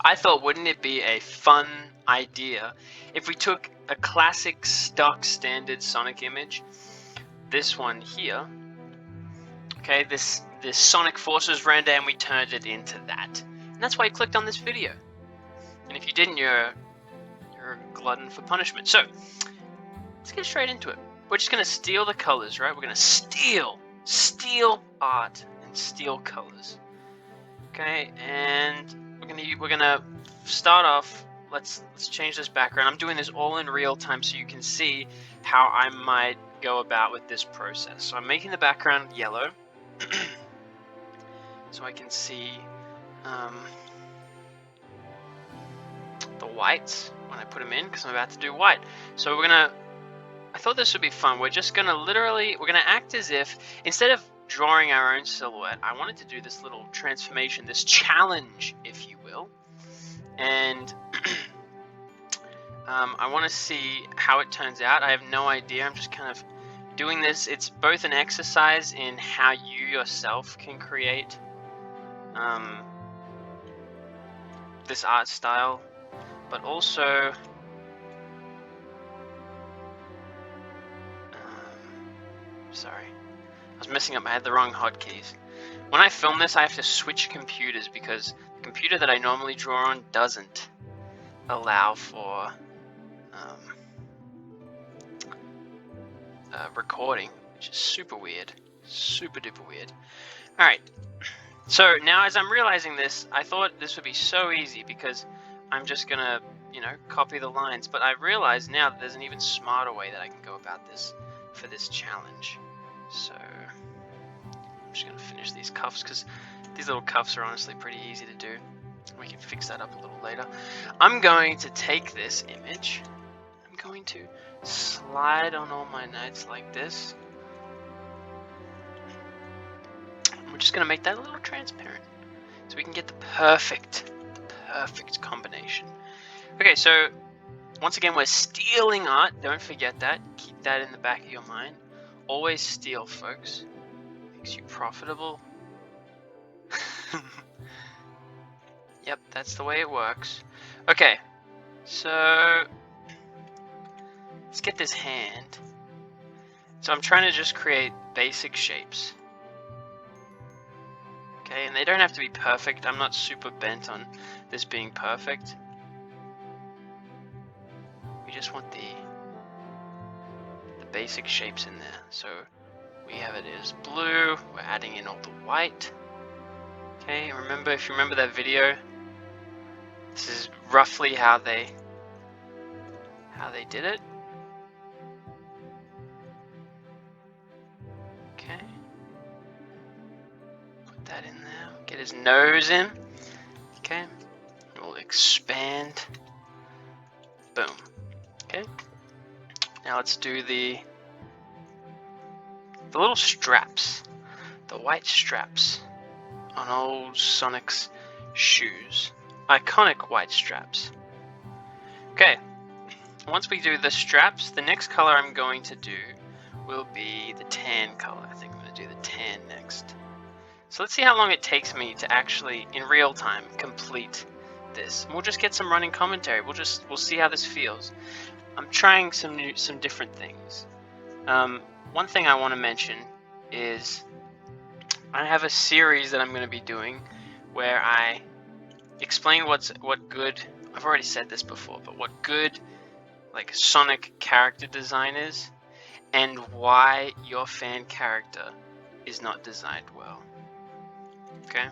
I thought, wouldn't it be a fun idea if we took a classic stock standard Sonic image, this one here, okay, this Sonic Forces render, and we turned it into that. And that's why you clicked on this video. And if you didn't, you're a glutton for punishment. So let's get straight into it. We're just gonna steal the colors, right? We're gonna steal art and steal colors. Okay, and we're gonna start off. Let's change this background. I'm doing this all in real time so you can see how I might go about with this process. So I'm making the background yellow so I can see the whites when I put them in, because I'm about to do white. So I thought this would be fun. We're just gonna we're gonna act as if, instead of drawing our own silhouette, I wanted to do this little transformation, this challenge, if you will. And I want to see how it turns out. I have no idea. I'm just kind of doing this. It's both an exercise in how you yourself can create this art style, but also sorry, I was messing up. I had the wrong hotkeys. When I film this, I have to switch computers because the computer that I normally draw on doesn't allow for recording, which is super weird, super duper weird. Alright, so now as I'm realizing this, I thought this would be so easy because I'm just gonna, copy the lines, but I realize now that there's an even smarter way that I can go about this for this challenge. So I'm just gonna finish these cuffs because these little cuffs are honestly pretty easy to do. We can fix that up a little later. I'm going to take this image, I'm going to slide on all my notes like this. We're just going to make that a little transparent so we can get the perfect combination. Okay, so once again, we're stealing art. Don't forget that. Keep that in the back of your mind. Always steal, folks. Makes you profitable. Yep, that's the way it works. Okay, so let's get this hand. So I'm trying to just create basic shapes. Okay, and they don't have to be perfect. I'm not super bent on this being perfect. We just want the basic shapes in there. So we have it as blue. We're adding in all the white. Okay, if you remember that video, this is roughly how they did it. Okay. Put that in there. Get his nose in. Okay. We'll expand. Boom. Okay. Now let's do the little straps. The white straps on old Sonic's shoes. Iconic white straps. Okay. Once we do the straps, the next color I'm going to do will be the tan color. I think I'm going to do the tan next. So let's see how long it takes me to actually, in real time, complete this. And we'll just get some running commentary. We'll see how this feels. I'm trying some different things. One thing I want to mention is I have a series that I'm going to be doing where I explain what good. I've already said this before, but what good Sonic character design is, and why your fan character is not designed well. Okay?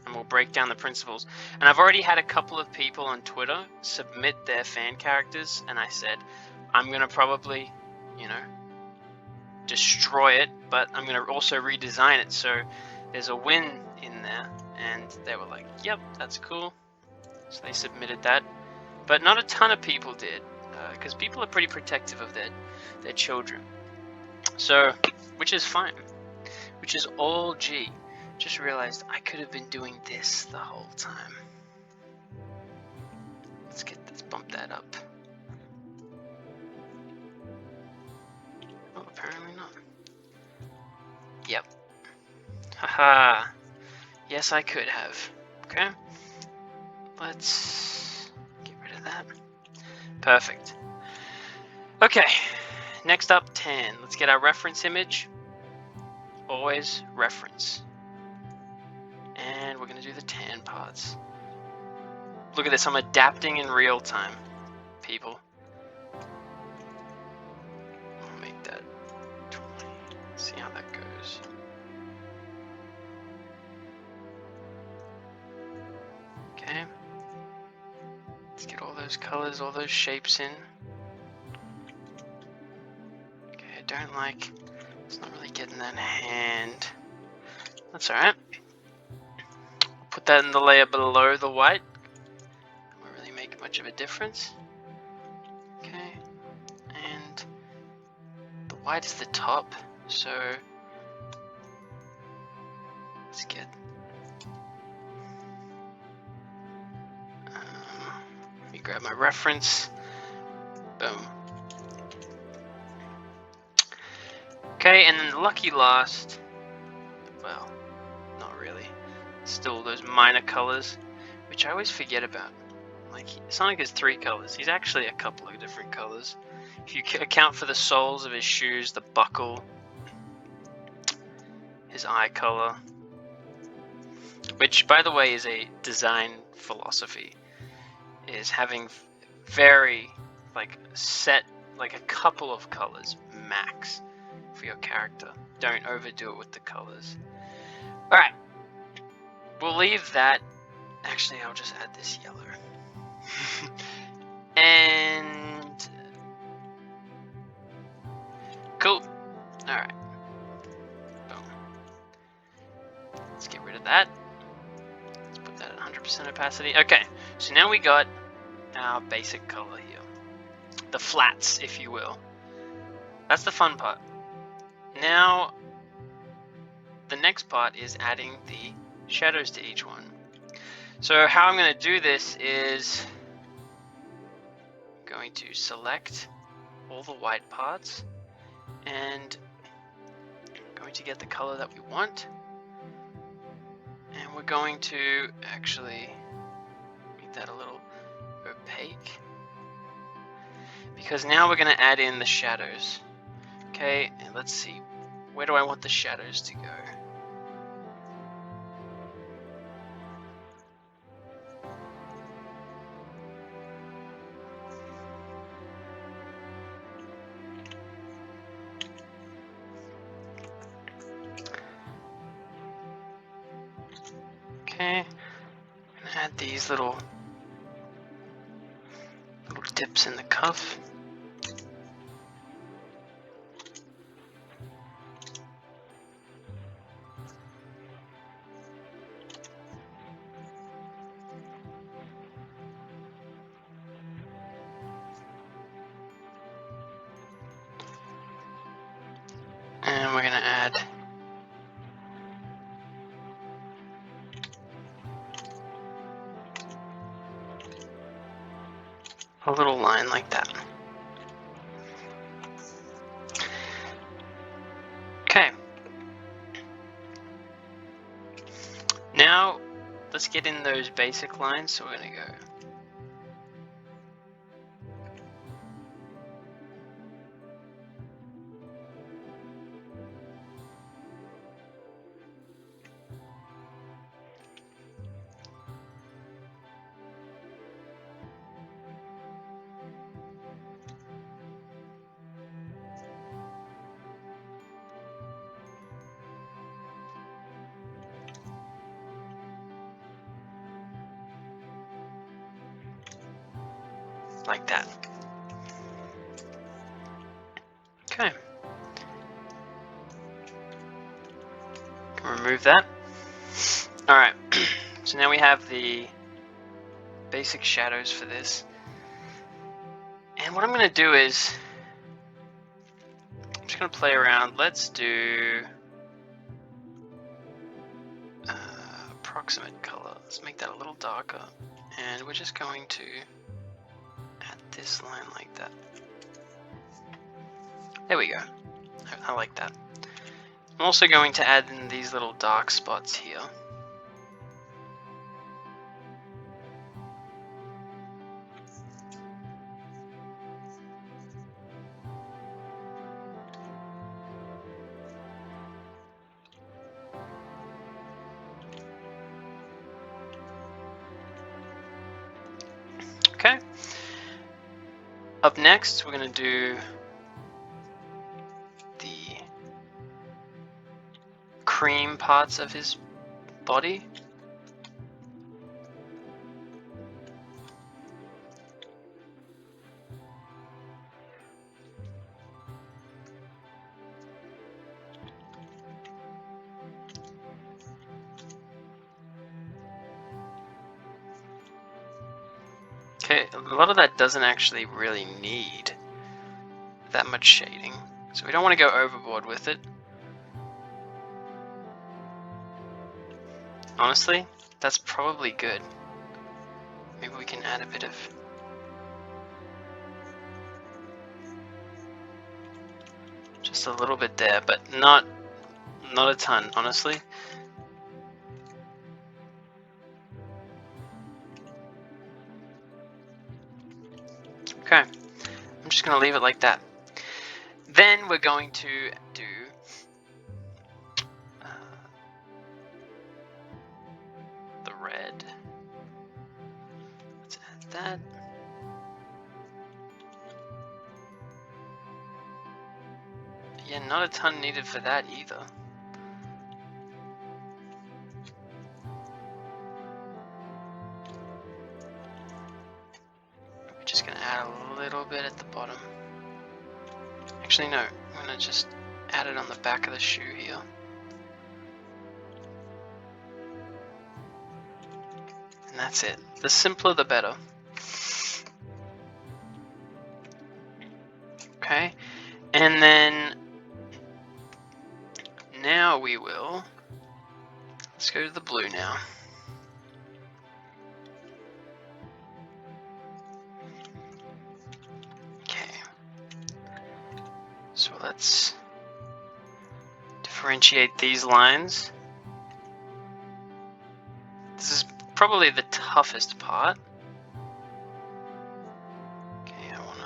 And we'll break down the principles. And I've already had a couple of people on Twitter submit their fan characters, and I said, I'm going to probably, destroy it, but I'm going to also redesign it so there's a win in there. And they were like, yep, that's cool. So they submitted that. But not a ton of people did, because people are pretty protective of their children. So, which is fine. Which is all G. Just realized I could have been doing this the whole time. Let's bump that up. Oh, apparently not. Yep. Haha. Yes, I could have. Okay. let's get rid of that. Perfect. Okay, next up, tan. Let's get our reference image. Always reference. And we're going to do the tan parts. Look at this, I'm adapting in real time, people. I'll make that 20. See how that goes. Okay. Let's get all those colors, all those shapes in. Okay, I don't like, it's not really getting that hand. That's alright. Put that in the layer below the white. Won't really make much of a difference. Okay. And the white is the top, so let's get let me grab my reference. Boom. Okay, and then lucky last, well, not really. Still those minor colors, which I always forget about. Like, Sonic has 3 colors. He's actually a couple of different colors. If you account for the soles of his shoes, the buckle, his eye color, which, by the way, is a design philosophy, is having very, like, set, like, a couple of colors max for your character. Don't overdo it with the colors. Alright, we'll leave that. Actually, I'll just add this yellow. And cool. Alright. Boom. Let's get rid of that. Let's put that at 100% opacity. Okay, so now we got our basic color here. The flats, if you will. That's the fun part. Now, the next part is adding the shadows to each one. So how I'm going to do this is going to select all the white parts and I'm going to get the color that we want, and we're going to actually make that a little opaque because now we're going to add in the shadows. Okay, and let's see, where do I want the shadows to go? Okay, I'm gonna add these little dips in the cuff. And we're gonna add a little line like that. Okay. Now, let's get in those basic lines, so we're gonna go like that. Okay. Can remove that. Alright, so now we have the basic shadows for this. And what I'm going to do is, I'm just going to play around. Let's do approximate color. Let's make that a little darker. And we're just going to add this line like that. There we go. I like that. I'm also going to add in these little dark spots here. Okay. Up next, we're going to do the cream parts of his body. Okay, a lot of that doesn't actually really need that much shading, so we don't want to go overboard with it. Honestly, that's probably good. Maybe we can add a bit of... just a little bit there, but not a ton, honestly. Okay, I'm just going to leave it like that. Then we're going to do the red. Let's add that. Yeah, not a ton needed for that either. We're just going to add a little bit at the bottom. Actually, no, I'm going to just add it on the back of the shoe here. And that's it. The simpler the better. Okay, and then now we will, let's go to the blue now. Okay, so let's differentiate these lines. This is probably the toughest part. Okay, I want to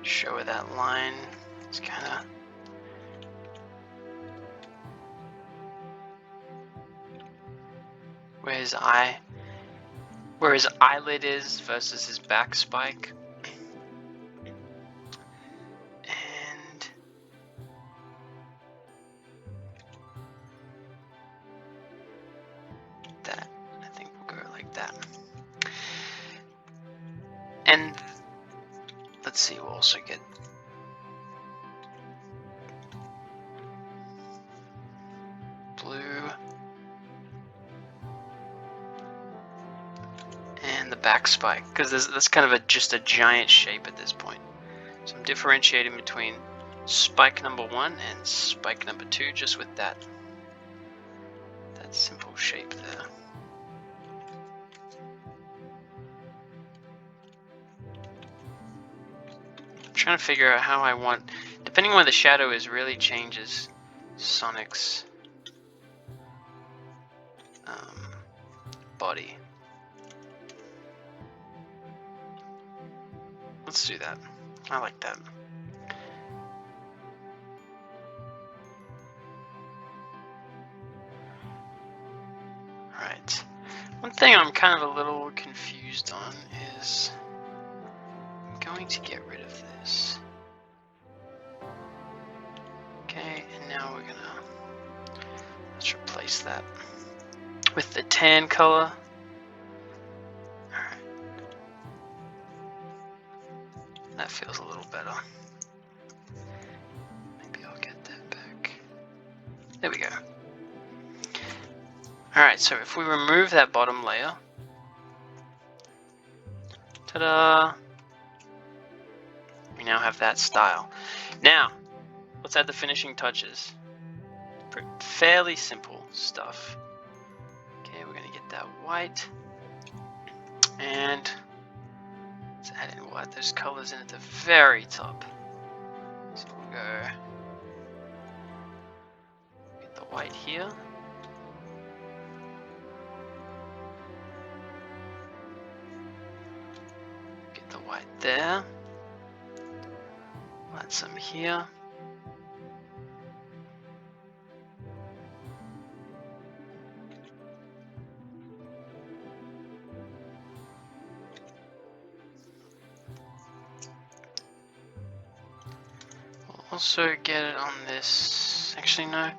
show where that line is kind of... where his eyelid is versus his back spike. And that, I think we'll go like that. And let's see, we'll also get blue and the back spike, because that's kind of just a giant shape at this point. So I'm differentiating between spike number 1 and spike number 2 just with that simple shape there. I'm trying to figure out how I want, depending on where the shadow is, really changes Sonic's body. Let's do that. I like that. Alright. One thing I'm kind of a little confused on is I'm going to get rid of this. Okay, and now we're gonna, let's replace that with the tan color. Alright. That feels a little better. Maybe I'll get that back. There we go. Alright, so if we remove that bottom layer, ta-da! We now have that style. Now, let's add the finishing touches. Fairly simple stuff. Okay, we're gonna get that white. And let's add in what? Those colors in at the very top. So we'll go get the white here. Get the white there. Add some here. also get it on this. Actually, no.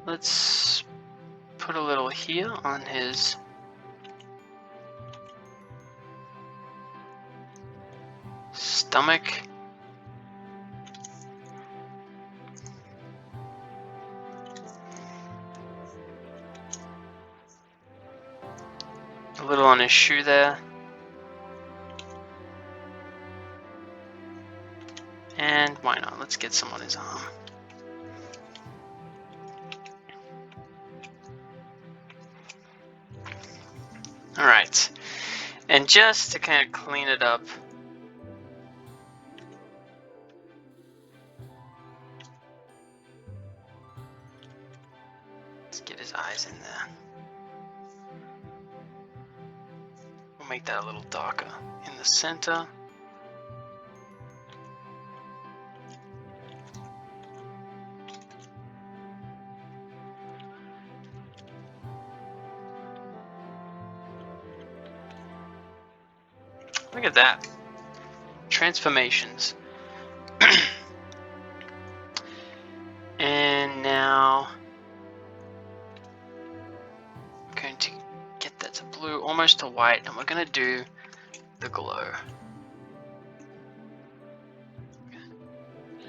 Let's put a little here on his stomach. A little on his shoe there. And why not? Let's get some on his arm. Alright. And just to kind of clean it up, let's get his eyes in there. We'll make that a little darker in the center. Look at that. Transformations. And now I'm going to get that to blue, almost to white, and we're going to do the glow.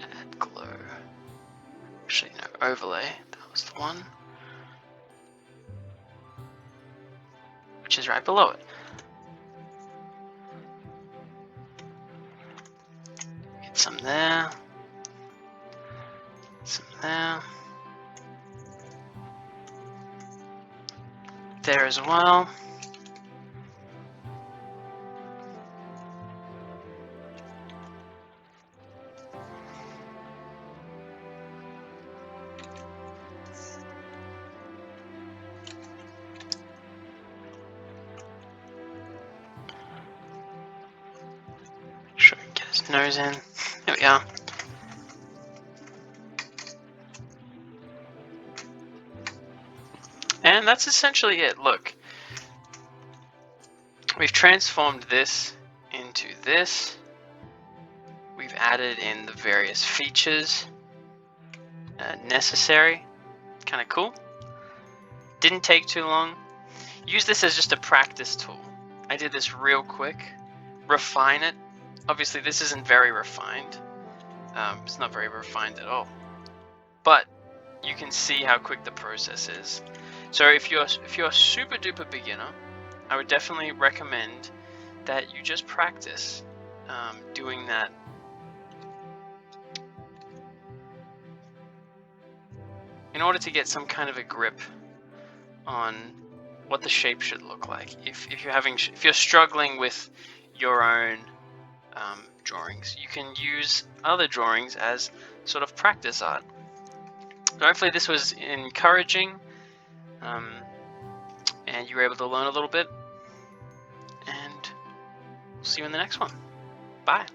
Add glow. Actually, no, overlay. That was the one. Which is right below it. Get some there. Some there. There as well. Make sure we get his nose in. There we are. And that's essentially it. Look, we've transformed this into this. We've added in the various features necessary. Kind of cool. Didn't take too long. Use this as just a practice tool. I did this real quick. Refine it. Obviously, this isn't very refined. It's not very refined at all. But you can see how quick the process is. So if you're a super duper beginner, I would definitely recommend that you just practice doing that. In order to get some kind of a grip on what the shape should look like. If you're struggling with your own drawings, you can use other drawings as sort of practice art. So hopefully this was encouraging. And you were able to learn a little bit, and we'll see you in the next one. Bye.